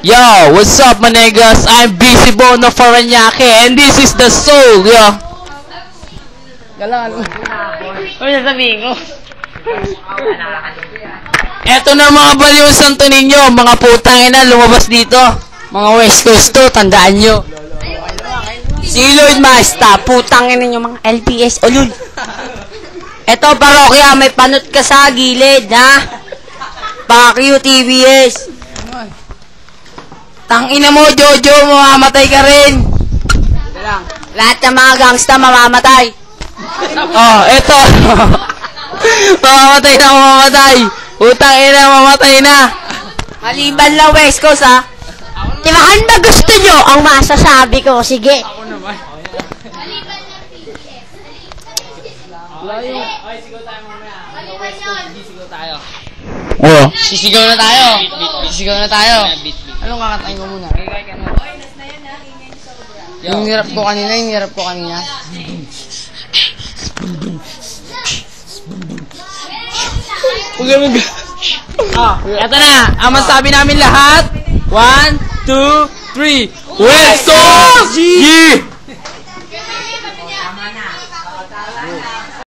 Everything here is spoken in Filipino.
Yo, what's up, my niggas? I'm Busy Bono Faranyake, and this is the soul, yo. Galangan mo. Ano sasabihin ko? Eto na mga baliw santo ninyo, mga putang ina, lumabas dito. Mga West Coast to, tandaan nyo. Si Lloyd Maesta, putang ina nyo, mga LPS, ulul. Eto, parokya, may panot ka sa gilid, ha? Pakyo, TBS. Tangina mo, Jojo, mamamatay ka rin. Lahat ng mga gangsta mamamatay. Oh, eto. Mamamatay na, mamamatay. Utang ina, mamamatay na. Maliban lang West Coast, ha? Tibahan ba gusto nyo ang masasabi ko? Sige. Ako naman. Ay, sigaw tayo mamaya. Sisigaw tayo. Oh. Sisigaw na tayo. Sisigaw na tayo. Anong kakatayin ko muna? Yung nirap ko kanina, Eto na, ang masabi namin lahat. 1, 2, 3. West Coast! Yeah!